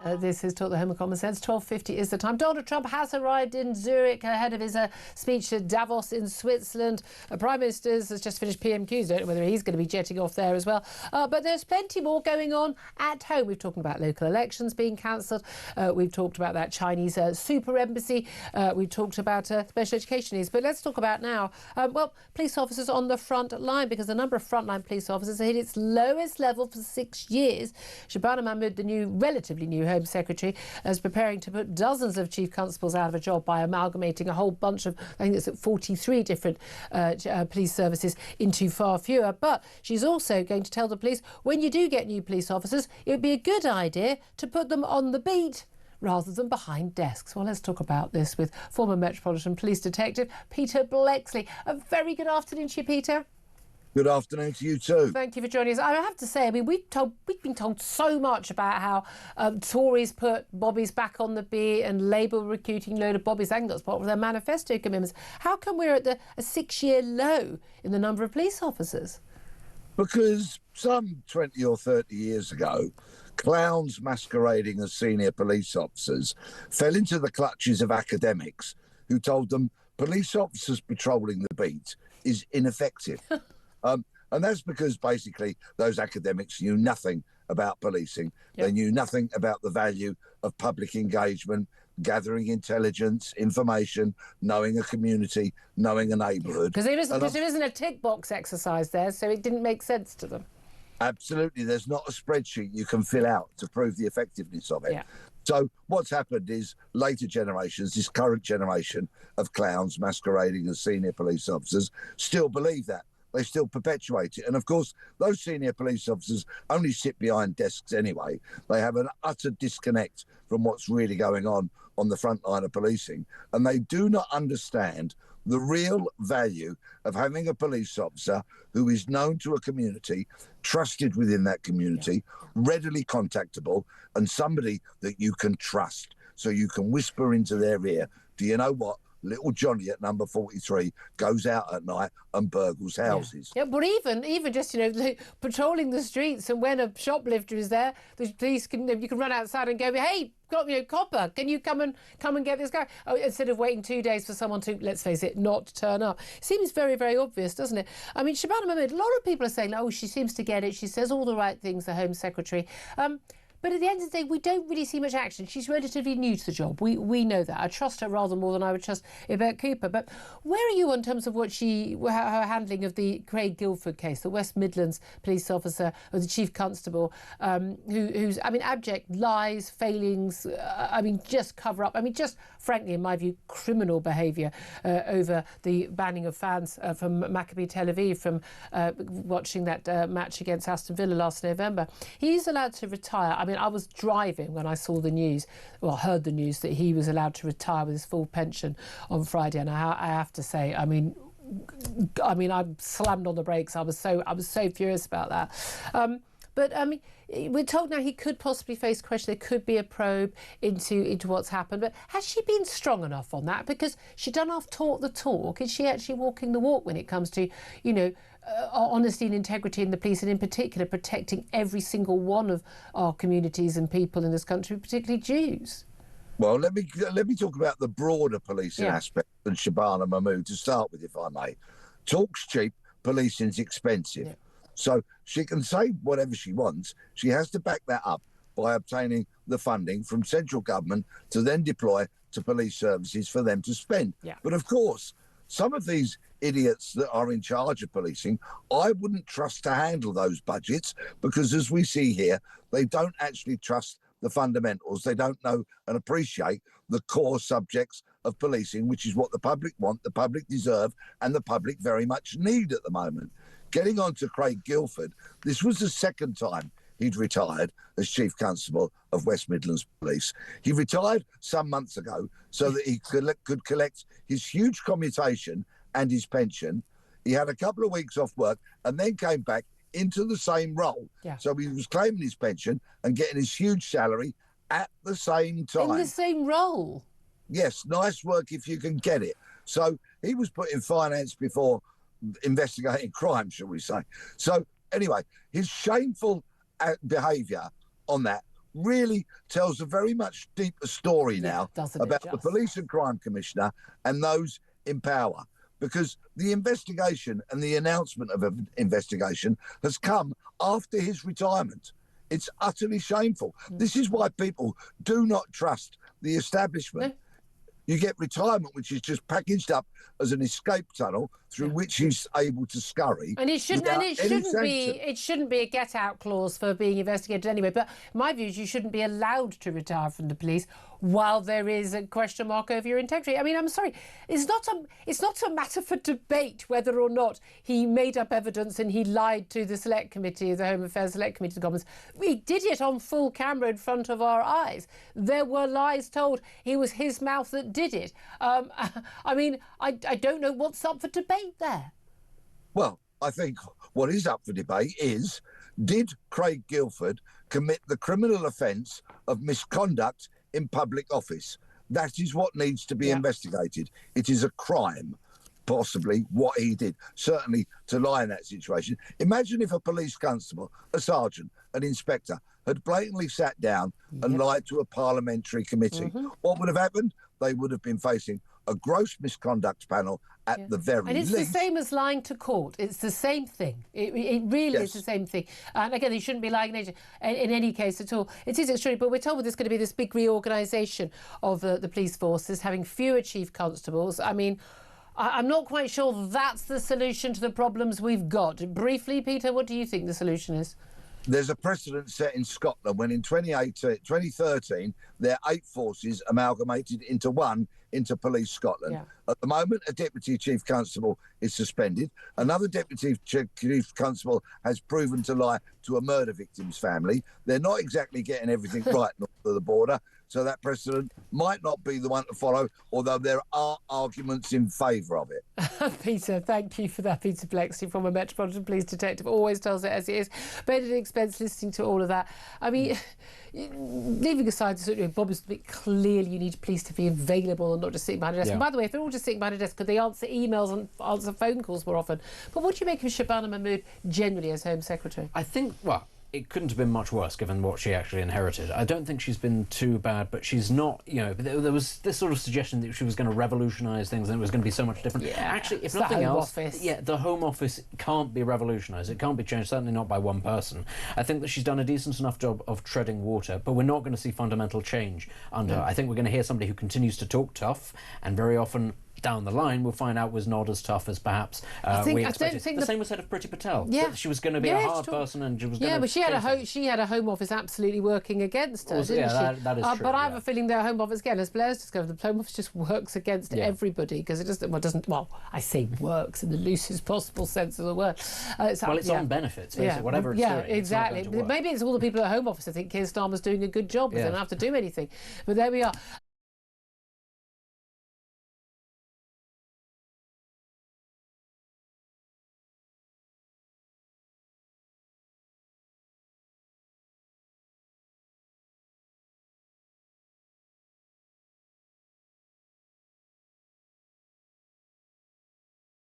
This is Talk the Home of Common Sense. 12:50 is the time. Donald Trump has arrived in Zurich ahead of his speech at Davos in Switzerland. Prime Minister has just finished PMQs. Don't know whether he's going to be jetting off there as well. But there's plenty more going on at home. We've talked about local elections being cancelled. We've talked about that Chinese super embassy. We've talked about special education needs. But let's talk about now, police officers on the front line, because the number of frontline police officers hit its lowest level for 6 years. Shabana Mahmood, the relatively new Home Secretary, is preparing to put dozens of chief constables out of a job by amalgamating a whole bunch of, I think it's 43 different police services into far fewer. But she's also going to tell the police, when you do get new police officers, it would be a good idea to put them on the beat rather than behind desks. Well, let's talk about this with former Metropolitan Police Detective Peter Bleksley. A very good afternoon to you, Peter. Good afternoon to you too. Thank you for joining us. I have to say, I mean, we've been told so much about how Tories put bobbies back on the beat and Labour recruiting a load of bobbies. I think that's part of their manifesto commitments. How come we're at a 6-year low in the number of police officers? Because some 20 or 30 years ago, clowns masquerading as senior police officers fell into the clutches of academics who told them police officers patrolling the beat is ineffective. And that's because basically those academics knew nothing about policing. Yep. They knew nothing about the value of public engagement, gathering intelligence, information, knowing a community, knowing a neighbourhood. Because there isn't a tick box exercise there, so it didn't make sense to them. Absolutely. There's not a spreadsheet you can fill out to prove the effectiveness of it. Yeah. So what's happened is later generations, this current generation of clowns masquerading as senior police officers, still believe that. They still perpetuate it. And of course, those senior police officers only sit behind desks anyway. They have an utter disconnect from what's really going on the front line of policing. And they do not understand the real value of having a police officer who is known to a community, trusted within that community, readily contactable, and somebody that you can trust. So you can whisper into their ear, do you know what? Little Johnny at number 43 goes out at night and burgles houses. Yeah, but even just, patrolling the streets, and when a shoplifter is there, the police you can run outside and go, hey, copper, can you come and get this guy? Oh, instead of waiting 2 days for someone to, let's face it, not turn up. Seems very, very obvious, doesn't it? I mean, Shabana Mahmood, a lot of people are saying, oh, she seems to get it. She says all the right things, the Home Secretary. But at the end of the day, we don't really see much action. She's relatively new to the job. We know that. I trust her rather more than I would trust Yvette Cooper. But where are you in terms of her handling of the Craig Guildford case, the West Midlands police officer, or the chief constable, who's, abject lies, failings, just cover up. Just frankly, in my view, criminal behaviour over the banning of fans from Maccabi Tel Aviv from watching that match against Aston Villa last November. He's allowed to retire. I was driving when I saw the news, heard the news that he was allowed to retire with his full pension on Friday, and I have to say, I slammed on the brakes. I was so furious about that. But we're told now he could possibly face question. There could be a probe into what's happened. But has she been strong enough on that? Because she don't have talk the talk. Is she actually walking the walk when it comes to, honesty and integrity in the police, and in particular protecting every single one of our communities and people in this country, particularly Jews? Well, let me talk about the broader policing aspect than Shabana Mahmood to start with, if I may. Talk's cheap, policing's expensive. Yeah. So she can say whatever she wants. She has to back that up by obtaining the funding from central government to then deploy to police services for them to spend. Yeah. But of course, some of these idiots that are in charge of policing, I wouldn't trust to handle those budgets, because as we see here, they don't actually trust the fundamentals. They don't know and appreciate the core subjects of policing, which is what the public want, the public deserve, and the public very much need at the moment. Getting on to Craig Guildford, this was the second time he'd retired as Chief Constable of West Midlands Police. He retired some months ago so that he could collect his huge commutation and his pension. He had a couple of weeks off work and then came back into the same role. Yeah. So he was claiming his pension and getting his huge salary at the same time. In the same role? Yes, nice work if you can get it. So he was put in finance before investigating crime, shall we say. So anyway, his shameful behaviour on that really tells a very much deeper story now about the Police and Crime Commissioner and those in power. Because the investigation and the announcement of an investigation has come after his retirement. It's utterly shameful. This is why people do not trust the establishment. No. You get retirement, which is just packaged up as an escape tunnel through which he's able to scurry. And it shouldn't be a get-out clause for being investigated anyway. But my view is you shouldn't be allowed to retire from the police while there is a question mark over your integrity. I mean, I'm sorry, it's not a matter for debate whether or not he made up evidence and he lied to the Select Committee, the Home Affairs Select Committee of the Commons. We did it on full camera in front of our eyes. There were lies told. It was his mouth that did it. I mean, I don't know what's up for debate there. Well, I think what is up for debate is, did Craig Guildford commit the criminal offence of misconduct in public office? That is what needs to be investigated. It is a crime, possibly, what he did. Certainly to lie in that situation. Imagine if a police constable, a sergeant, an inspector had blatantly sat down and lied to a parliamentary committee. What would have happened? They would have been facing a gross misconduct panel at the very least. And it's the same as lying to court. It's the same thing. It really is the same thing. And again, he shouldn't be lying in any case at all. It is extraordinary, but we're told there's going to be this big reorganisation of the police forces, having fewer chief constables. I mean, I'm not quite sure that's the solution to the problems we've got. Briefly, Peter, what do you think the solution is? There's a precedent set in Scotland when in 2013, their 8 forces amalgamated into one, into Police Scotland. At the moment, a Deputy Chief Constable is suspended. Another Deputy Chief Constable has proven to lie to a murder victim's family. They're not exactly getting everything right north of the border, so that precedent might not be the one to follow, although there are arguments in favour of it. Peter, thank you for that. Peter Blexley, former Metropolitan Police Detective, always tells it as it is. Benedict Spence, listening to all of that. I mean, leaving aside, Bob is clearly you need police to be available and not just sitting behind a desk. And by the way, if they're all just sitting behind a desk, could they answer emails and answer phone calls more often? But what do you make of Shabana Mahmood generally as Home Secretary? I think, well, it couldn't have been much worse given what she actually inherited. I don't think she's been too bad, but she's not, you know, there was this sort of suggestion that she was going to revolutionise things and it was going to be so much different. Actually, if nothing else, the Home Office can't be revolutionised. It can't be changed, certainly not by one person. I think that she's done a decent enough job of treading water, but we're not going to see fundamental change under her. I think we're going to hear somebody who continues to talk tough, and very often down the line we'll find out was not as tough as perhaps we expected. The same was said of Priti Patel. She was going to be a hard person and she was going to... but she had a Home Office absolutely working against her, didn't she? That is true. But I have a feeling their Home Office, again, as Blair's discovered, the Home Office just works against everybody because it doesn't, well, I say works in the loosest possible sense of the word. It's on benefits, basically, whatever it's doing. Exactly. Maybe it's all the people at Home Office that think Keir Starmer's doing a good job because they don't have to do anything. But there we are.